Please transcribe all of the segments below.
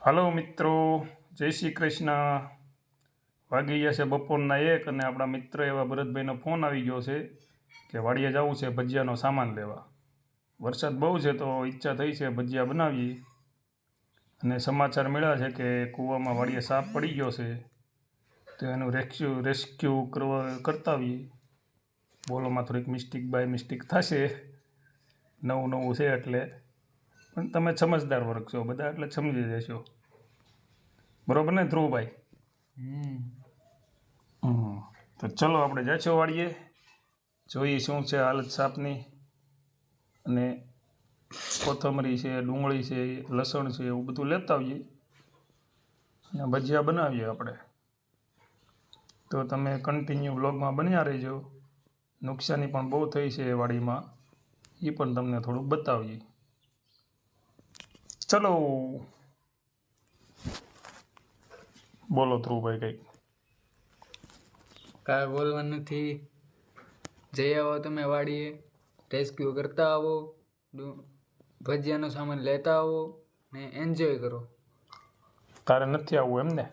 હાલો મિત્રો, જય શ્રી કૃષ્ણ. વાગી ગયા છે બપોરના 1 અને આપણા મિત્ર એવા ભરતભાઈનો ફોન આવી ગયો છે કે વાડીએ જવું છે ભજીયાનો સામાન લેવા. વરસાદ બહુ છે તો ઈચ્છા થઈ છે ભજીયા બનાવીએ. અને સમાચાર મળ્યા છે કે કૂવામાં વાડીએ સાપ પડી ગયો છે તો એનું રેસ્ક્યુ કરતા આવીએ. બોલોમાં થોડીક મિસ્ટેક બાય મિસ્ટેક થશે, નવું નવું છે એટલે, પણ તમે સમજદાર વર્ગ છો બધા એટલે સમજી જશો. બરોબર ને ધ્રુવભાઈ? તો ચલો આપણે જાચો વાળીએ, જોઈએ શું છે હાલત સાપની. અને કોથમરી છે, ડુંગળી છે, લસણ છે, એવું બધું લેતા આવીએ અને ભજીયા બનાવીએ આપણે. તો તમે કન્ટિન્યુ વ્લોગમાં બન્યા રહેજો. નુકસાની પણ બહુ થઈ છે વાડીમાં, એ પણ તમને થોડુંક બતાવીએ. ચલો, બોલો ધ્રુવભાઈ કંઈક. કાંઈ બોલવાનું નથી. જઈ આવો તમે વાડીએ, રેસ્ક્યુ કરતા આવો, ભજીયાનો સામાન લેતા આવો ને એન્જોય કરો. તારે નથી આવવું એમ ને?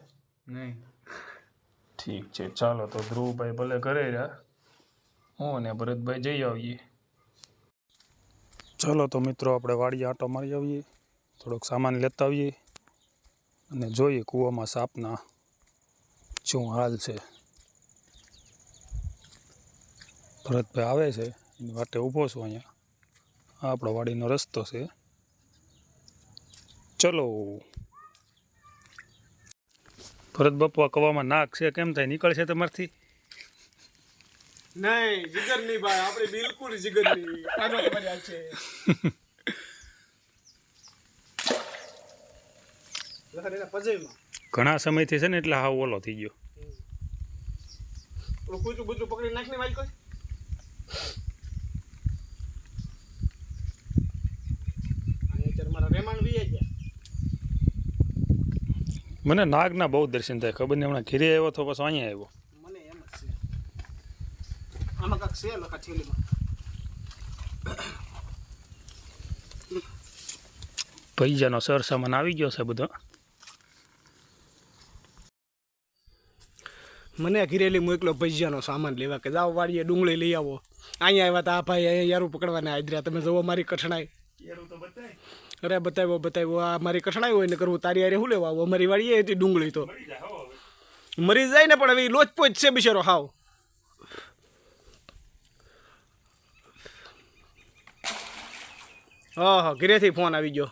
નહીં. ઠીક છે, ચાલો તો ધ્રુવભાઈ ભલે ઘરે રહ્યા, હું અને ભરતભાઈ જઈ આવીએ. ચાલો તો મિત્રો આપણે વાડીએ આંટો મારી આવીએ, થોડોક સામાન લેતા આવીએ અને જોઈએ કૂવામાં સાપના શું હાલ છે. ભરતભાઈ આવે છે, એની વાટે ઊભો છું અહીંયા. આ આપણો વાડીનો રસ્તો છે. ચલો. ભરત બાપુ, કવામાં નાક છે, કેમ થાય, નીકળશે તમારથી? નહીં, જીગર નહીં ભાઈ, આપણે બિલકુલ જીગર નહીં. કાનો તમારી હાલ છે. લખન એના પજેમાં ઘણા સમયથી છે ને એટલે હાવ ઓલો થઈ ગયો. ઓલું કૂતરું બૂતરું પકડી નાખને વાલ કોઈ. અને અત્યારે મારા રહેમાણ વી ગયા. મને નાગના બહુ દર્શન થાય, ખબર નહીં, હમણાં ઘીરે આવ્યો તો પછી અહીંયા આવ્યો. મને એમ જ છે. આમાં કાંક છે લખા થેલીમાં. ભૈજાનો સર સામાન આવી ગયો છે બધો. મને ઘીરેલી મોકલો ભજીયાનો સામાન લેવા કે જાઓ વાડીએ ડુંગળી લઈ આવો. અહીંયા આવ્યા તા ભાઈ, અહીંયા યારું પકડવાના હાજરા. તમે જોવો મારી કઠણાઈ. અરે બતાવ્યો આ મારી કઠણાઈ હોય ને કરવું, તારી યારે શું લેવા આવો? અમારી વાડીએ હતી ડુંગળી તો મરી જાય ને, પણ હવે લોચપોચ છે બિચારો હાવ. હા, ઘરેથી ફોન આવી ગયો.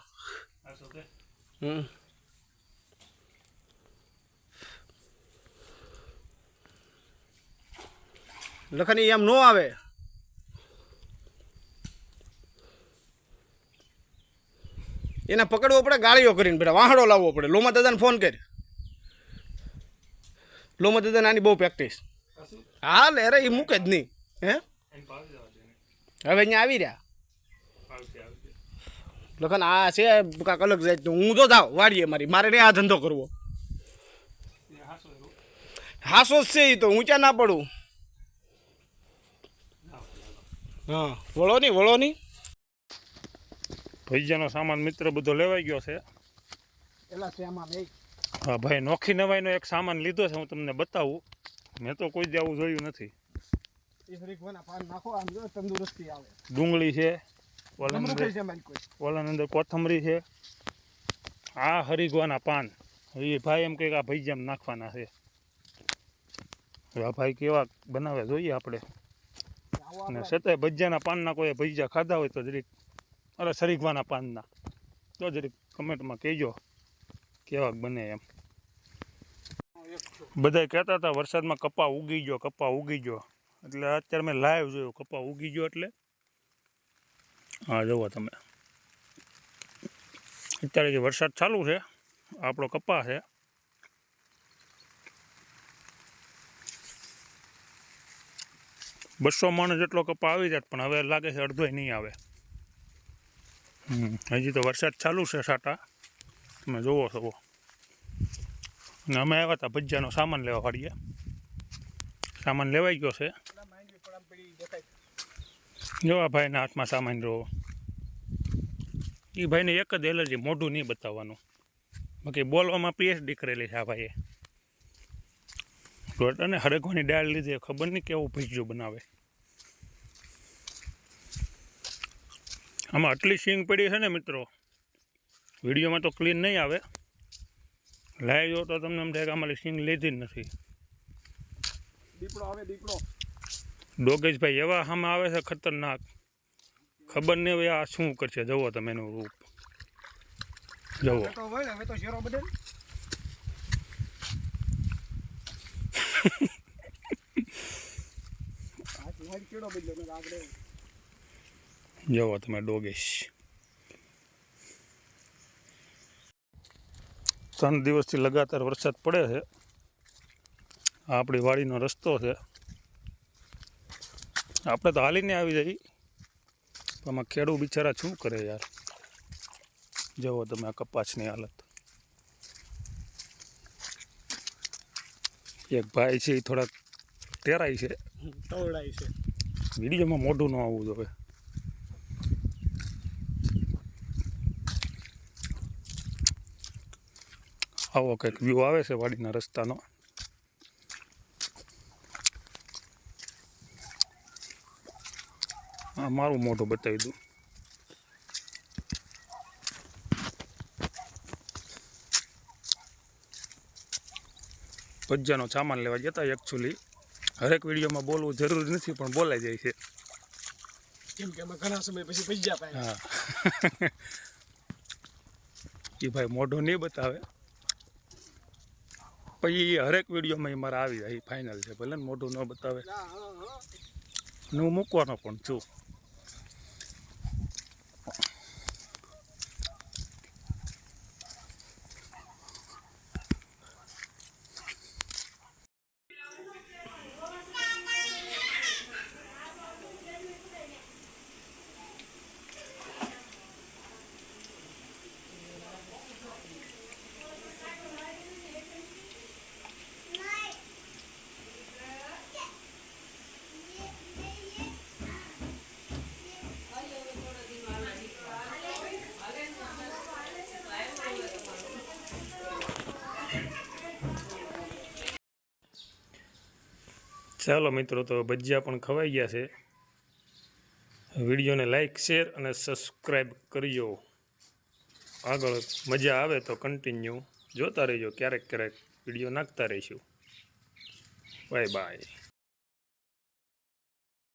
લખની એમ નો આવે. એને પકડવો પડે ગાળીઓ કરીને, બેટા વાહડો લાવવો પડે. લોમા દાદાને ફોન કર. લોમા દાદાને આની બહુ પ્રેક્ટિસ. હાલ અરે એ મૂકે જ નહીં. હે હવે અહીંયા આવી રહ્યા. લખન આ છે કાંક અલગ જાય. હું તો જાઉં વાડીએ મારી, મારે નહીં આ ધંધો કરવો. હાસો જ છે એ તો, ઊંચા ના પડું. હા, વળો નહીં. ભૈજાનો સામાન મિત્ર બધો લેવાઈ ગયો છે. હા ભાઈ, નોખી નવાઈનો એક સામાન લીધો છે, હું તમને બતાવું. મેં તો કોઈ દી આવું જોયું નથી. ડુંગળી છે, ઓલાની અંદર કોથમરી છે, આ હરીગવાના પાન. એ ભાઈ એમ કંઈક આ ભૈજામાં નાખવાના છે. હવે આ ભાઈ કેવા બનાવે જોઈએ આપણે. અને છતાંય ભજીયાના પાનના કોઈ ભજીયા ખાધા હોય તો જરીક, અરે સરીગવાના પાનના, તો જરીક કમેન્ટમાં કહેજો કેવાક બને એમ. બધા કહેતા હતા વરસાદમાં કપા ઉગી ગયો, એટલે અત્યારે મેં લાઈવ જોયું કપા ઉગી ગયો એટલે. હા જુઓ તમે, અત્યારે જે વરસાદ ચાલુ છે, આપણો કપા છે. બસો મણ જેટલો કપા આવી જાય, પણ હવે લાગે છે અડધોય નહીં આવે. હજી તો વરસાદ ચાલુ છે સાટા, તમે જોવો છો. અને અમે આવ્યા હતા ભજીયાનો સામાન લેવા વાળીએ. સામાન લેવાઈ ગયો છે. જો આ ભાઈના હાથમાં સામાન રહ્યો. એ ભાઈને એક જ એલર્જી, મોઢું નહીં બતાવવાનું. બાકી બોલવામાં પીએચડી કરેલી છે આ ભાઈએ. અને હરગવાની દાળ લીધે ખબર નહીં કેવું ભજીયું બનાવે. આમાં આટલી સિંગ પડી છે ને મિત્રો, વિડીયોમાં તો ક્લીન નહીં આવે. લાઈવ જો તો તમને એમ થાય કે અમારી સિંગ લીધી જ નથી. દીપડો આવે દીપડો. ડોગેશભાઈ એવા સામે આવે છે ખતરનાક, ખબર નહીં હવે આ શું કરશે. જુઓ તમે એનું રૂપ જુઓ. તો હોય હવે તો શેરો બધે. જુઓ તમે ડોગેશ. 3 દિવસથી લગાતાર વરસાદ પડે છે. આ આપણી વાડીનો રસ્તો છે. આપણે તો હાલીને આવી જઈએ, આમાં ખેડૂત બિચારા શું કરે યાર. જુઓ તમે આ કપાસની હાલત. એક ભાઈ છે એ થોડાક ટેરાય છે, તવડાય છે. વિડીયોમાં મોઢું ન આવવું જોઈએ. આવો કંઈક વ્યૂ આવે છે વાડીના રસ્તાનો. હા, મારું મોઢું બતાવી દઉં. ભજીયાનો સામાન લેવા જતા એકચ્યુઅલી હરેક વિડીયોમાં બોલવું જરૂરી નથી, પણ બોલાઈ જાય છે. કેમ કે અમે ઘણા સમય પછી ભજીયા પાયા. હા એ ભાઈ મોઢું નહીં બતાવે, પછી હરેક વિડીયોમાં એ મારા આવી જાય. એ ફાઇનલ છે, ભલે ને મોઢું ન બતાવે. અને હું મૂકવાનો પણ છું. ચાલો મિત્રો, તો ભજીયા પણ ખવાઈ ગયા છે. વિડીયોને લાઈક, શેર અને સબસ્ક્રાઈબ કરજો. આગળ મજા આવે તો કન્ટિન્યુ જોતા રહેજો. ક્યારેક ક્યારેક વિડીયો નાખતા રહીશું. Bye bye.